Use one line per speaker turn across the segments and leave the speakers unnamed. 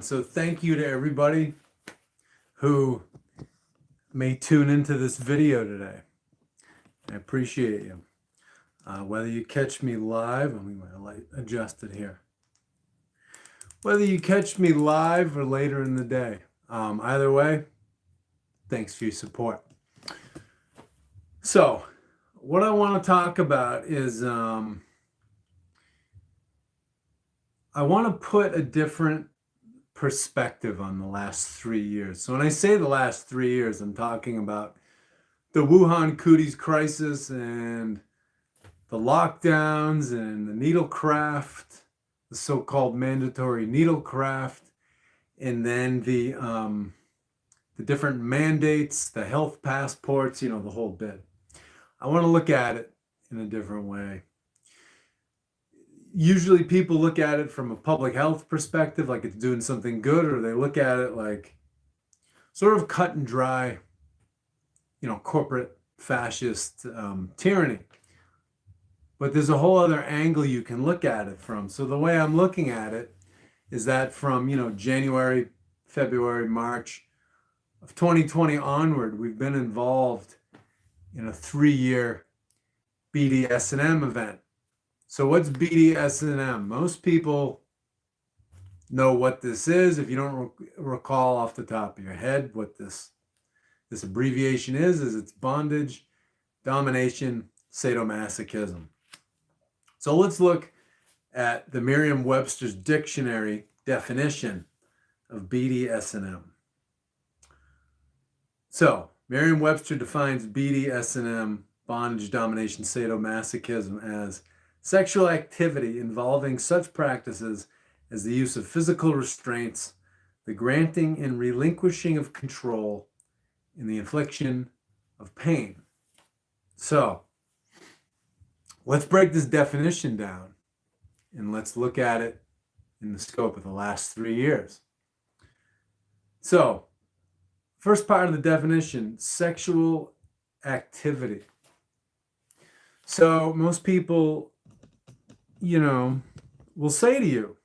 So thank you to everybody who may tune into this video today. I appreciate you. Whether you catch me live, let me get my light adjusted here. Whether you catch me live or later in the day, either way, thanks for your support. So what I want to talk about is I want to put a different perspective on the last 3 years. So when I say the last 3 years, I'm talking about the Wuhan cooties crisis and the lockdowns and the needlecraft, the so-called mandatory needlecraft, and then the different mandates, the health passports, the whole bit. I want to look at it in a different way. Usually people look at it from a public health perspective, like it's doing something good, or they look at it like sort of cut and dry, corporate fascist tyranny. But there's a whole other angle you can look at it from. So the way I'm looking at it is that from, January, February, March of 2020 onward, we've been involved in a 3-year BDSM event. So what's BDSM? Most people know what this is. If you don't recall off the top of your head what this abbreviation is it's bondage, domination, sadomasochism. So let's look at the Merriam-Webster's dictionary definition of BDSM. So Merriam-Webster defines BDSM, bondage, domination, sadomasochism, as sexual activity involving such practices as the use of physical restraints, the granting and relinquishing of control, and the infliction of pain. So let's break this definition down and let's look at it in the scope of the last 3 years. So, first part of the definition, sexual activity. So most people, will say to you,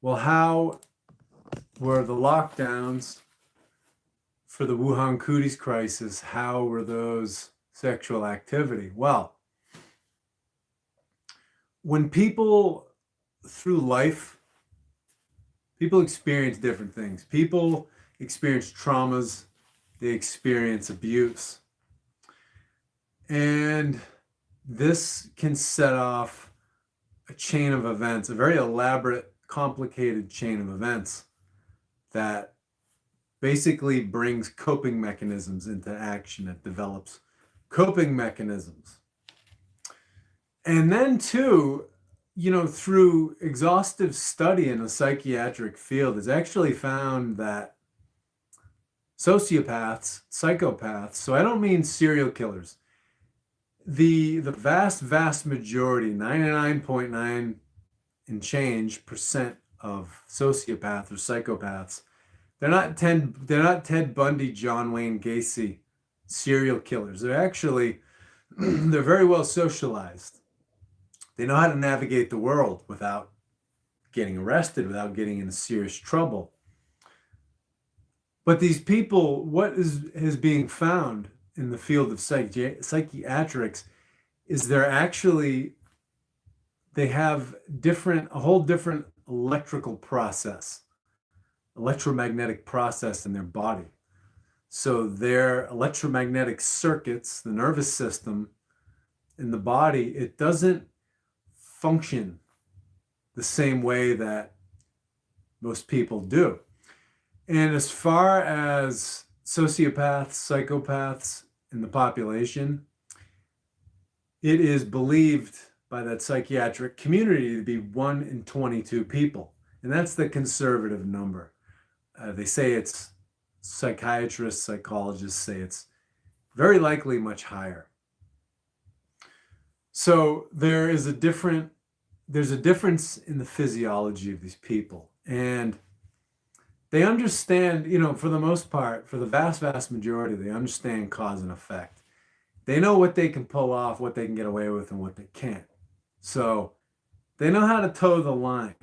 well, how were the lockdowns for the Wuhan cooties crisis? How were those sexual activity? Well, when people through life, people experience different things. People experience traumas, they experience abuse. And this can set off a chain of events, a very elaborate, complicated chain of events that basically brings coping mechanisms into action. It develops coping mechanisms. And then too, through exhaustive study in the psychiatric field, it's actually found that sociopaths, psychopaths, so I don't mean serial killers, the vast majority, 99.9 and change percent of sociopaths or psychopaths, they're not Ted Bundy, John Wayne Gacy serial killers. They're actually, they're very well socialized. They know how to navigate the world without getting arrested, without getting into serious trouble. But these people, what is being found in the field of psychiatrics is they have a whole different electromagnetic process in their body. So their electromagnetic circuits, the nervous system in the body, it doesn't function the same way that most people do. And as far as sociopaths, psychopaths in the population, it is believed by that psychiatric community to be 1 in 22 people. And that's the conservative number. They say it's psychiatrists, psychologists say it's very likely much higher. So there's a difference in the physiology of these people. And they understand, for the most part, for the vast majority, they understand cause and effect. They know what they can pull off, what they can get away with, and what they can't. So they know how to toe the line.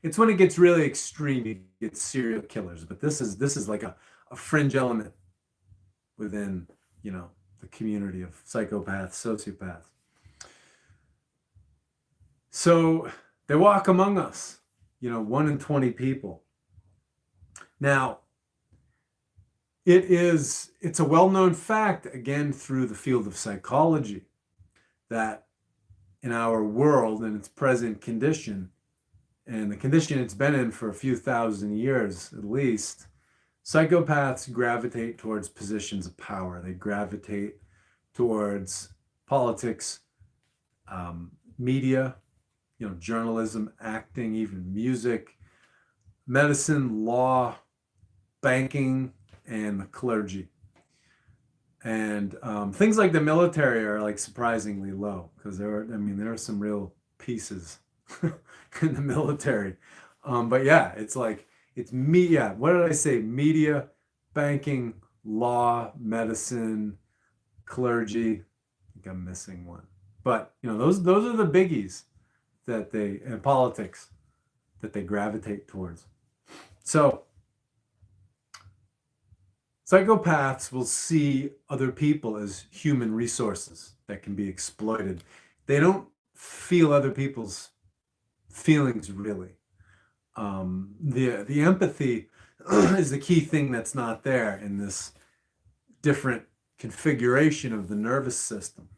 It's when it gets really extreme, you get serial killers. But this is like a fringe element within, you know, the community of psychopaths, sociopaths. So they walk among us, you know, 1 in 20 people. Now, it's a well-known fact, again, through the field of psychology, that in our world in its present condition, and the condition it's been in for a few thousand years at least, psychopaths gravitate towards positions of power. They gravitate towards politics, media, you know, journalism, acting, even music, medicine, law, banking, and the clergy. And things like the military are like surprisingly low, because there are some real pieces in the military. But yeah, it's like it's media. What did I say? Media, banking, law, medicine, clergy. I think I'm missing one. But you know, those are the biggies and politics that they gravitate towards. So psychopaths will see other people as human resources that can be exploited. They don't feel other people's feelings really. The empathy is the key thing that's not there in this different configuration of the nervous system.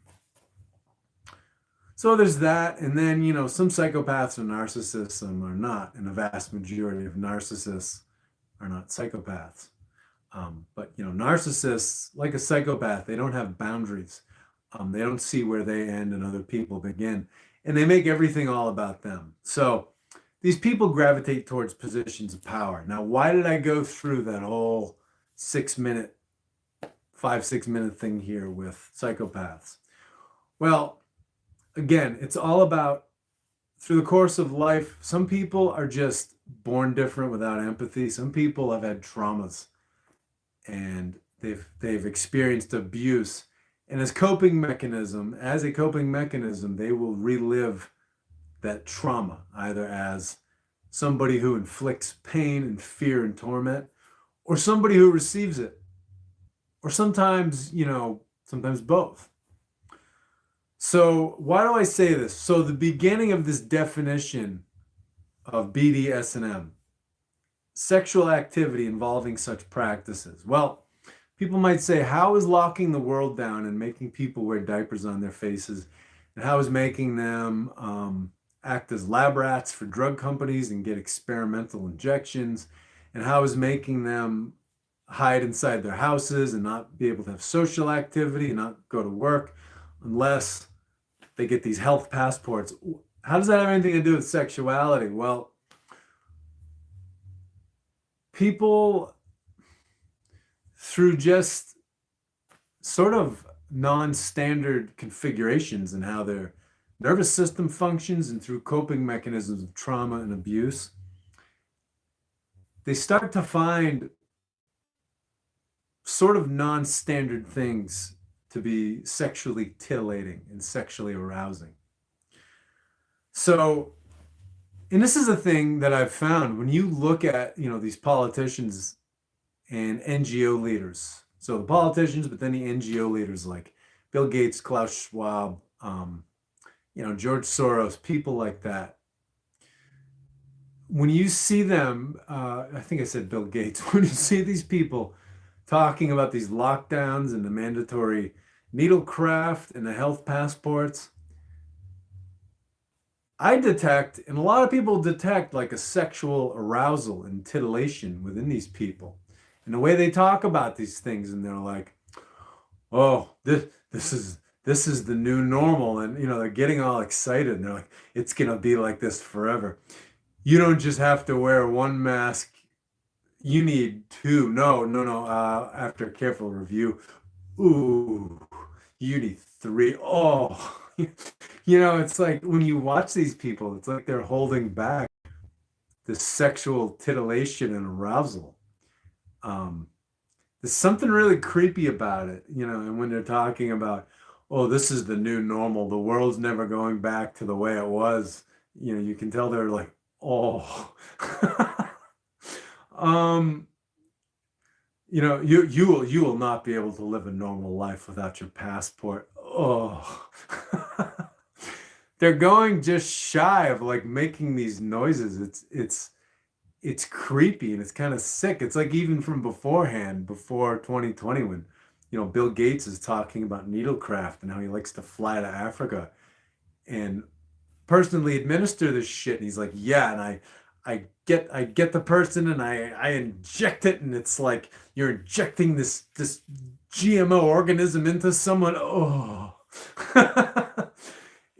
So there's that, and then, you know, some psychopaths are narcissists, some are not, and the vast majority of narcissists are not psychopaths. But you know, narcissists, like a psychopath, they don't have boundaries. They don't see where they end and other people begin, and they make everything all about them. So these people gravitate towards positions of power. Now, why did I go through that whole 6 minute, 5-6 minute thing here with psychopaths? Well, again, it's all about through the course of life. Some people are just born different without empathy. Some people have had traumas and they've experienced abuse, and as a coping mechanism, they will relive that trauma either as somebody who inflicts pain and fear and torment, or somebody who receives it, or sometimes, you know, sometimes both. So why do I say this? So the beginning of this definition of BDSM, sexual activity involving such practices. Well, people might say, how is locking the world down and making people wear diapers on their faces, and how is making them act as lab rats for drug companies and get experimental injections, and how is making them hide inside their houses and not be able to have social activity and not go to work unless they get these health passports? How does that have anything to do with sexuality? Well, people, through just sort of non-standard configurations in how their nervous system functions and through coping mechanisms of trauma and abuse, they start to find sort of non-standard things to be sexually titillating and sexually arousing. So, and this is a thing that I've found when you look at, you know, these politicians and NGO leaders. So the politicians, but then the NGO leaders like Bill Gates, Klaus Schwab, you know, George Soros, people like that. When you see them, I think I said Bill Gates, when you see these people talking about these lockdowns and the mandatory needlecraft and the health passports, I detect, and a lot of people detect, like a sexual arousal and titillation within these people. And the way they talk about these things, and they're like, oh, this is the new normal. And you know, they're getting all excited and they're like, it's gonna be like this forever. You don't just have to wear one mask, you need two. No, no, no. After a careful review, ooh, you need three. Oh, you know, it's like when you watch these people, it's like they're holding back the sexual titillation and arousal. There's something really creepy about it, you know, and when they're talking about, oh, this is the new normal, the world's never going back to the way it was, you know, you can tell they're like Oh. um, you will not be able to live a normal life without your passport. Oh. They're going just shy of like making these noises. It's creepy and it's kind of sick. It's like even from beforehand, before 2020, when Bill Gates is talking about needlecraft and how he likes to fly to Africa and personally administer this shit. And he's like, yeah, and I get the person and I inject it, and it's like you're injecting this GMO organism into someone. Oh.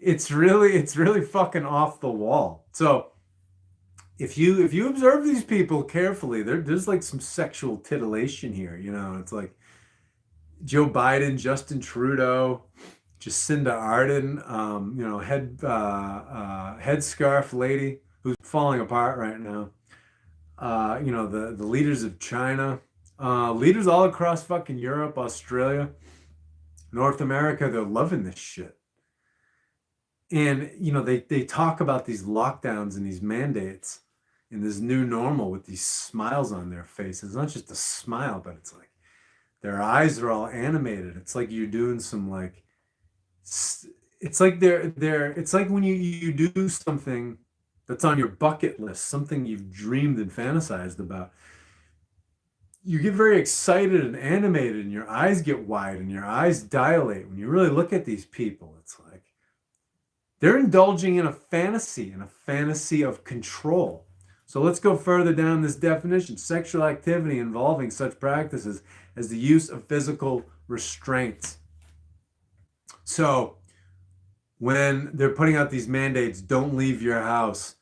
It's really fucking off the wall. So if you observe these people carefully, there's like some sexual titillation here. It's like Joe Biden, Justin Trudeau, Jacinda Ardern, headscarf lady who's falling apart right now. The leaders of China, leaders all across fucking Europe, Australia, North America, they're loving this shit. And they talk about these lockdowns and these mandates and this new normal with these smiles on their faces. It's not just a smile, but it's like their eyes are all animated. It's like you're doing some like it's like it's like when you do something that's on your bucket list, something you've dreamed and fantasized about. You get very excited and animated and your eyes get wide and your eyes dilate when you really look at these people. It's like they're indulging in a fantasy of control. So let's go further down this definition. Sexual activity involving such practices as the use of physical restraints. So when they're putting out these mandates, don't leave your house,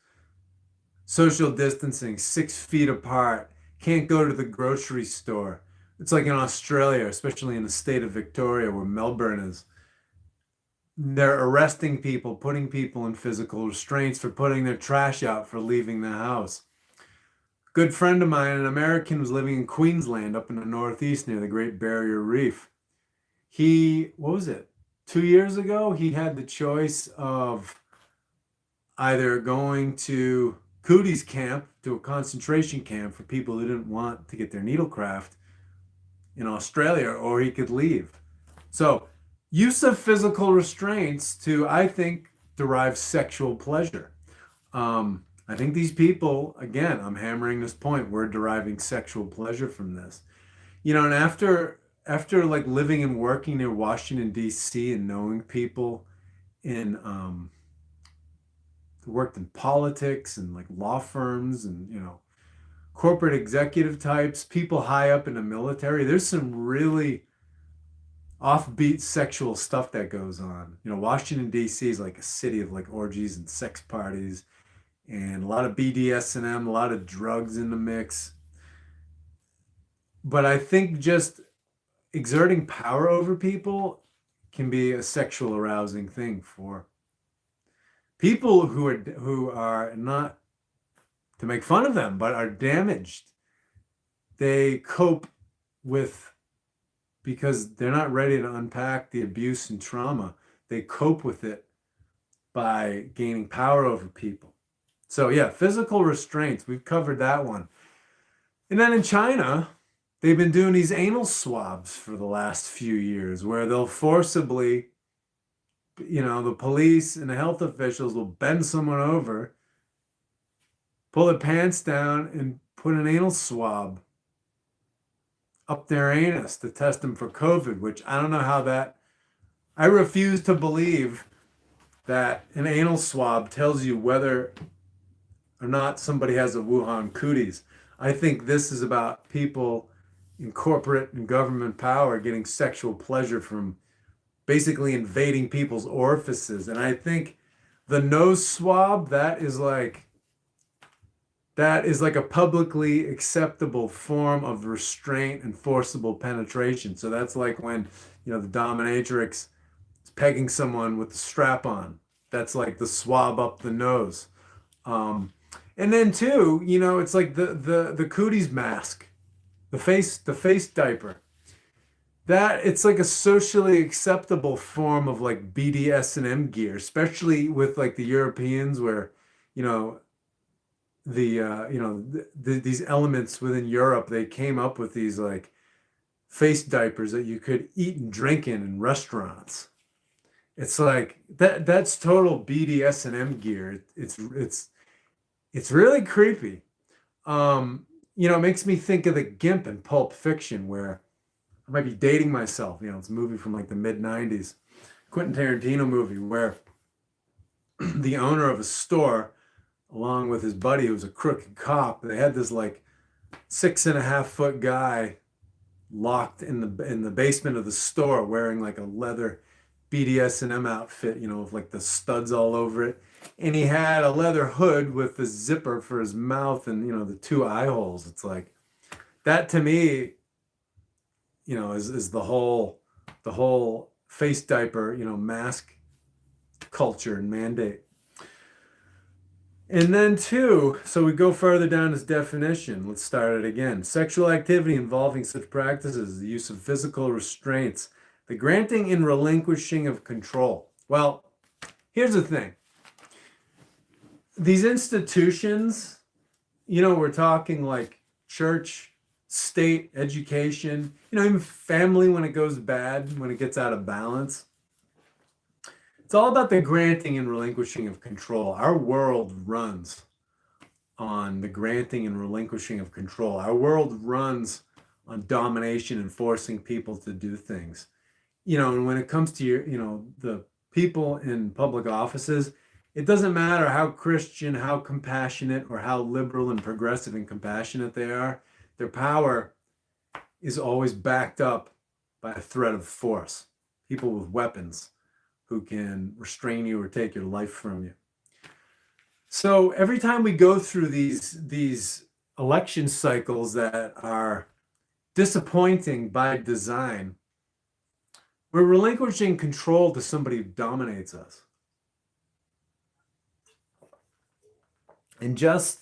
social distancing, 6 feet apart, can't go to the grocery store. It's like in Australia, especially in the state of Victoria, where Melbourne is. They're arresting people, putting people in physical restraints for putting their trash out, for leaving the house. Good friend of mine, an American, was living in Queensland up in the Northeast near the Great Barrier Reef. What was it? 2 years ago, he had the choice of either going to Cooties camp, to a concentration camp for people who didn't want to get their needlecraft in Australia, or he could leave. So use of physical restraints to, I think, derive sexual pleasure. I think these people, again, I'm hammering this point, we're deriving sexual pleasure from this. And after like living and working near Washington, D.C. and knowing people in who worked in politics and like law firms and corporate executive types, people high up in the military, there's some really offbeat sexual stuff that goes on. Washington, D.C. is like a city of like orgies and sex parties and a lot of BDSM, a lot of drugs in the mix. But I think just exerting power over people can be a sexual arousing thing for people who are not to make fun of them, but are damaged. They cope with, because they're not ready to unpack the abuse and trauma, they cope with it by gaining power over people. So yeah, physical restraints, we've covered that one. And then in China, they've been doing these anal swabs for the last few years where they'll forcibly, the police and the health officials will bend someone over, pull their pants down, and put an anal swab up their anus to test them for COVID, which I don't know how I refuse to believe that an anal swab tells you whether or not somebody has a Wuhan cooties. I think this is about people in corporate and government power getting sexual pleasure from basically invading people's orifices. And I think the nose swab, that is like a publicly acceptable form of restraint and forcible penetration. So that's like when, the dominatrix is pegging someone with the strap on. That's like the swab up the nose. And then too, it's like the cooties mask, the face diaper. That it's like a socially acceptable form of like BDSM gear, especially with like the Europeans where, these elements within Europe, they came up with these like face diapers that you could eat and drink in restaurants. It's like that's total BDSM gear. It's really creepy. It makes me think of the Gimp in Pulp Fiction, where I might be dating myself. It's a movie from like the mid 90s, Quentin Tarantino movie, where the owner of a store, along with his buddy who was a crooked cop, they had this like 6.5 foot guy locked in the basement of the store wearing like a leather BDSM outfit, with like the studs all over it. And he had a leather hood with the zipper for his mouth and, the two eye holes. It's like that to me, is the whole face diaper, mask culture and mandate. And then two, so we go further down his definition. Let's start it again. Sexual activity involving such practices, the use of physical restraints, the granting and relinquishing of control. Well, here's the thing. These institutions, we're talking like church, state, education, even family when it goes bad, when it gets out of balance. It's all about the granting and relinquishing of control. Our world runs on the granting and relinquishing of control. Our world runs on domination and forcing people to do things. And when it comes to the people in public offices, it doesn't matter how Christian, how compassionate, or how liberal and progressive and compassionate they are. Their power is always backed up by a threat of force. People with weapons who can restrain you or take your life from you. So every time we go through these election cycles that are disappointing by design, we're relinquishing control to somebody who dominates us. And just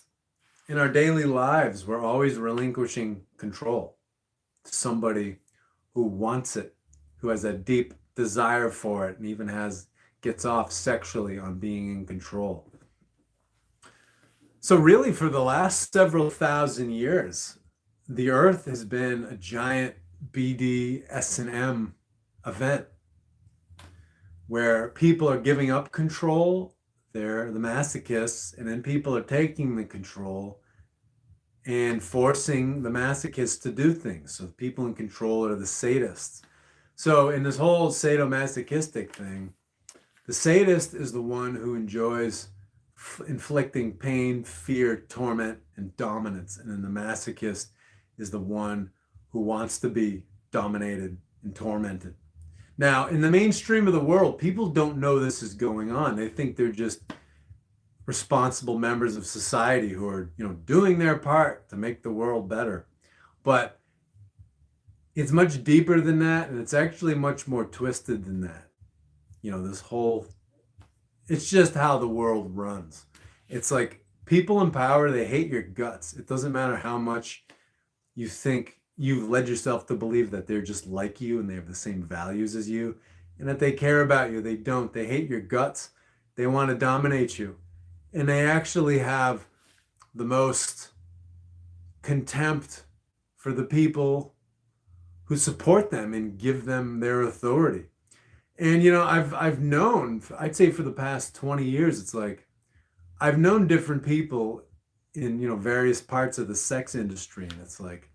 in our daily lives, we're always relinquishing control to somebody who wants it, who has a deep desire for it, and even gets off sexually on being in control. So really, for the last several thousand years, the earth has been a giant BDSM event where people are giving up control. They're the masochists, and then people are taking the control and forcing the masochists to do things. So the people in control are the sadists. So in this whole sadomasochistic thing, the sadist is the one who enjoys inflicting pain, fear, torment, and dominance. And then the masochist is the one who wants to be dominated and tormented. Now, in the mainstream of the world, people don't know this is going on. They think they're just responsible members of society who are, doing their part to make the world better. But it's much deeper than that, and it's actually much more twisted than that. It's just how the world runs. It's like people in power, they hate your guts. It doesn't matter how much you think you've led yourself to believe that they're just like you and they have the same values as you and that they care about you. They don't. They hate your guts. They want to dominate you. And they actually have the most contempt for the people who support them and give them their authority. And I've known, I'd say for the past 20 years, it's like I've known different people in various parts of the sex industry, and it's like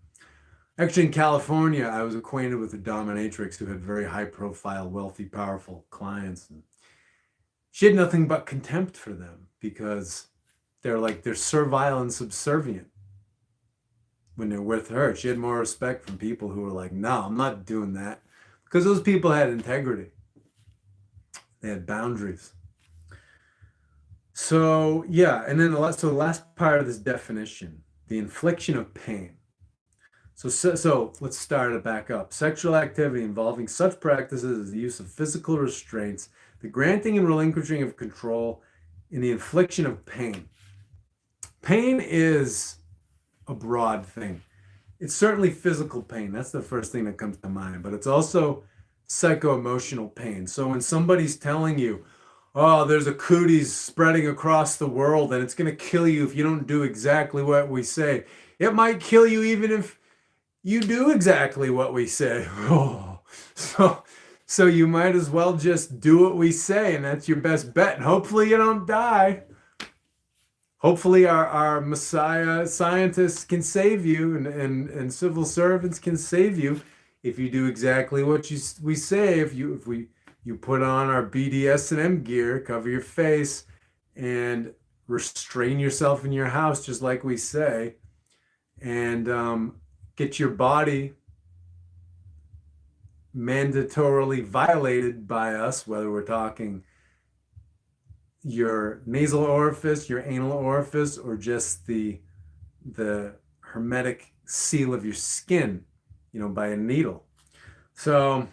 actually in California, I was acquainted with a dominatrix who had very high profile, wealthy, powerful clients, and she had nothing but contempt for them because they're servile and subservient. When they're with her, she had more respect from people who were like, no, I'm not doing that, because those people had integrity. They had boundaries. So yeah, and then the last part of this definition, the infliction of pain. So let's start it back up. Sexual activity involving such practices as the use of physical restraints, the granting and relinquishing of control, and the infliction of pain. Pain is a broad thing. It's certainly physical pain. That's the first thing that comes to mind, but it's also psycho-emotional pain. So when somebody's telling you, oh, there's a cooties spreading across the world and it's going to kill you if you don't do exactly what we say. It might kill you even if you do exactly what we say. Oh, so so you might as well just do what we say, and that's your best bet. And hopefully you don't die. Hopefully our Messiah scientists can save you, and civil servants can save you if you do exactly what we say. If you put on our BDSM gear, cover your face, and restrain yourself in your house, just like we say, and get your body mandatorily violated by us, whether we're talking your nasal orifice, your anal orifice, or just the hermetic seal of your skin, by a needle. So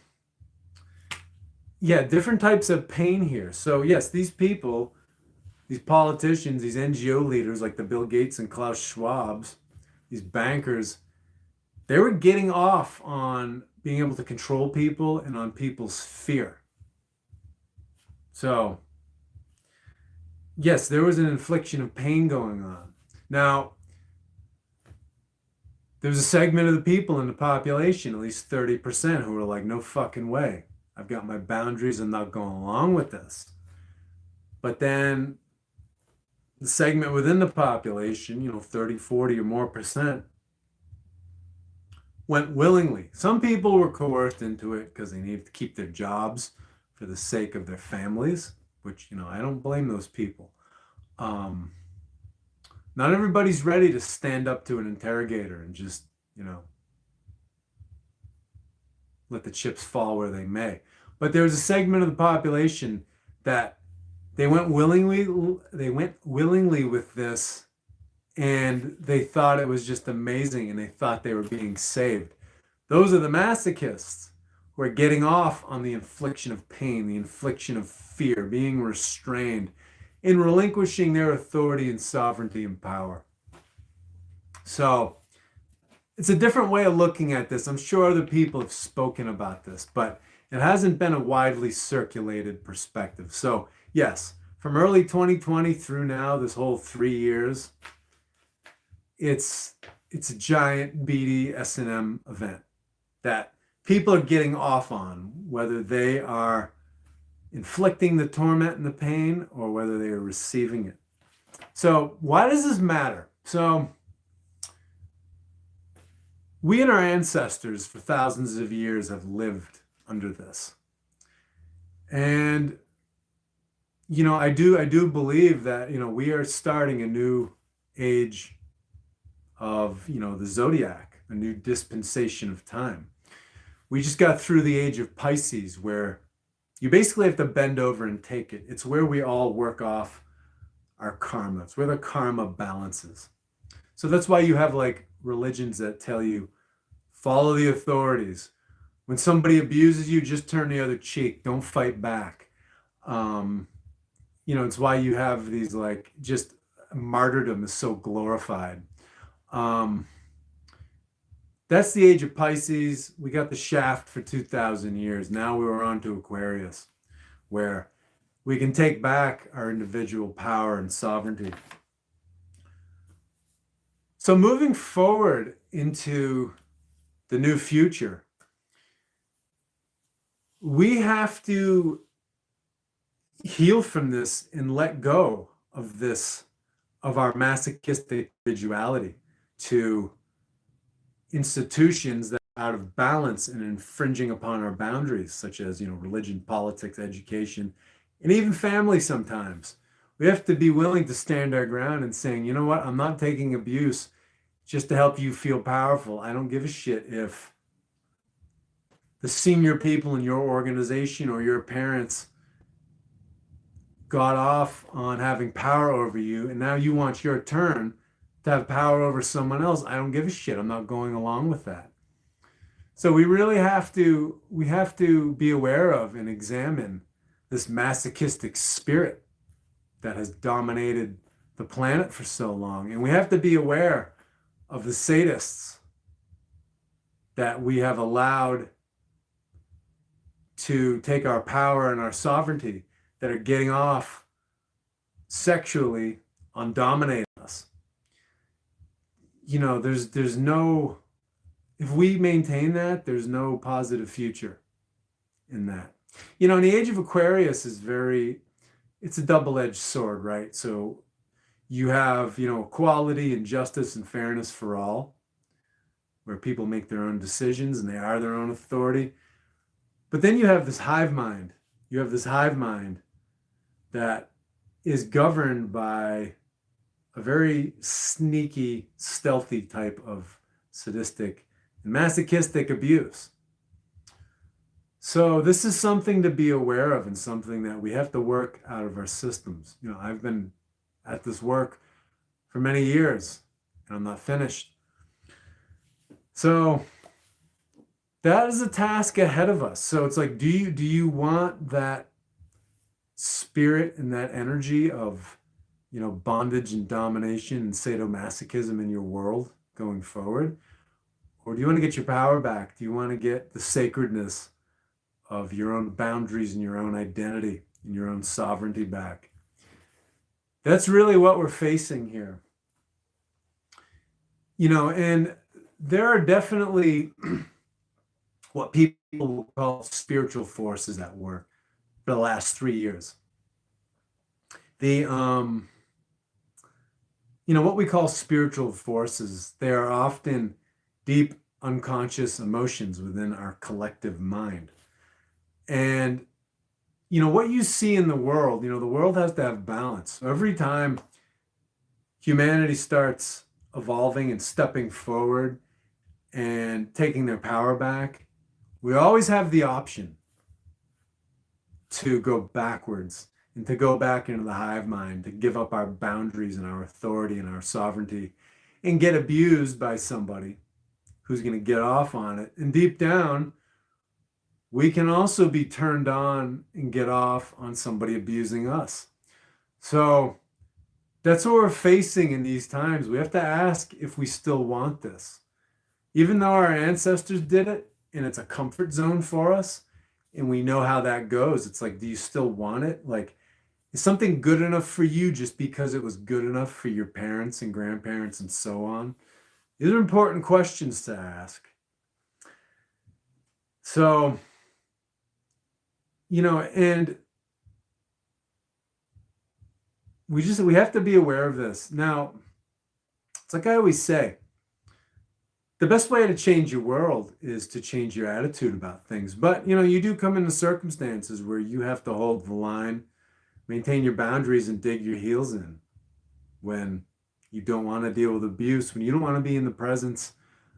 yeah, different types of pain here. So yes, these people, these politicians, these NGO leaders like the Bill Gates and Klaus Schwabs, these bankers, they were getting off on being able to control people and on people's fear. So yes, there was an infliction of pain going on. Now, there's a segment of the people in the population, at least 30%, who were like, no fucking way. I've got my boundaries. I'm not going along with this. But then the segment within the population, 30, 40 or more percent, went willingly. Some people were coerced into it because they needed to keep their jobs for the sake of their families, which, I don't blame those people. Not everybody's ready to stand up to an interrogator and just, let the chips fall where they may. But there's a segment of the population that they went willingly with this, and they thought it was just amazing, and they thought they were being saved. Those are the masochists who are getting off on the infliction of pain, the infliction of fear, being restrained, in relinquishing their authority and sovereignty and power. So it's a different way of looking at this. I'm sure other people have spoken about this, but it hasn't been a widely circulated perspective. So yes, from early 2020 through now, this whole 3 years, it's a giant BDSM event that people are getting off on, whether they are inflicting the torment and the pain or whether they are receiving it. So why does this matter? So we and our ancestors for thousands of years have lived under this. And, I do believe that, we are starting a new age of, the zodiac, a new dispensation of time. We just got through the age of Pisces, where you basically have to bend over and take it. It's where we all work off our karma. It's where the karma balances. So that's why you have like religions that tell you, follow the authorities. When somebody abuses you, just turn the other cheek. Don't fight back. It's why you have these like, just martyrdom is so glorified. That's the age of Pisces. We got the shaft for 2,000 years. Now we're on to Aquarius, where we can take back our individual power and sovereignty. So moving forward into the new future, we have to heal from this and let go of this, of our masochistic individuality, to institutions that are out of balance and infringing upon our boundaries, such as, religion, politics, education, and even family sometimes. We have to be willing to stand our ground and saying, you know what, I'm not taking abuse just to help you feel powerful. I don't give a shit if the senior people in your organization or your parents got off on having power over you, and now you want your turn to have power over someone else. I don't give a shit. I'm not going along with that. So we really have to be aware of and examine this masochistic spirit that has dominated the planet for so long. And we have to be aware of the sadists that we have allowed to take our power and our sovereignty, that are getting off sexually on dominating us. There's no, if we maintain that, there's no positive future in that. And the age of Aquarius is it's a double-edged sword, right? So you have, equality and justice and fairness for all, where people make their own decisions and they are their own authority. But then you have this hive mind. You have this hive mind that is governed by a very sneaky, stealthy type of sadistic and masochistic abuse. So this is something to be aware of and something that we have to work out of our systems. I've been at this work for many years and I'm not finished. So that is a task ahead of us. So it's like, do you want that spirit and that energy of, bondage and domination and sadomasochism in your world going forward? Or do you want to get your power back? Do you want to get the sacredness of your own boundaries and your own identity and your own sovereignty back? That's really what we're facing here. And there are definitely what people call spiritual forces at work for the last 3 years. What we call spiritual forces, they are often deep unconscious emotions within our collective mind. And, what you see in the world, the world has to have balance. So every time humanity starts evolving and stepping forward and taking their power back, we always have the option to go backwards and to go back into the hive mind, to give up our boundaries and our authority and our sovereignty and get abused by somebody who's going to get off on it. And deep down, we can also be turned on and get off on somebody abusing us. So that's what we're facing in these times. We have to ask if we still want this. Even though our ancestors did it and it's a comfort zone for us and we know how that goes, it's like, do you still want it? Like, is something good enough for you just because it was good enough for your parents and grandparents and so on? These are important questions to ask. So, and we have to be aware of this. Now, it's like I always say, the best way to change your world is to change your attitude about things. But, you do come into circumstances where you have to hold the line, maintain your boundaries, and dig your heels in when you don't want to deal with abuse, when you don't want to be in the presence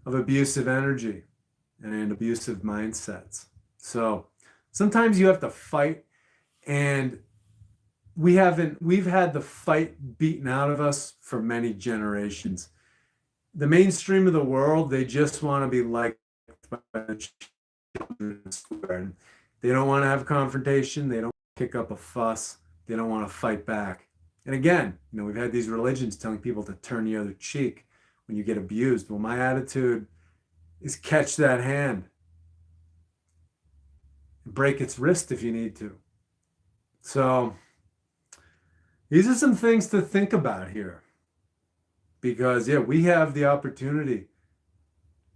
of abusive energy and abusive mindsets. So sometimes you have to fight, and we've had the fight beaten out of us for many generations. The mainstream of the world, they just want to be liked by the children. They don't want to have confrontation. They don't kick up a fuss. They don't want to fight back. And again, we've had these religions telling people to turn the other cheek when you get abused. Well, my attitude is catch that hand. Break its wrist if you need to. So these are some things to think about here. Because, we have the opportunity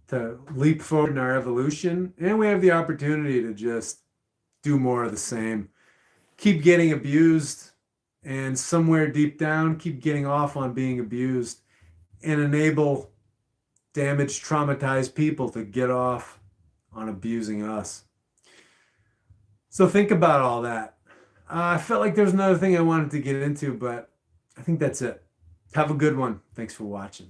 to leap forward in our evolution, and we have the opportunity to just do more of the same. Keep getting abused, and somewhere deep down, keep getting off on being abused, and enable damaged, traumatized people to get off on abusing us. So think about all that. I felt like there's another thing I wanted to get into, but I think that's it. Have a good one. Thanks for watching.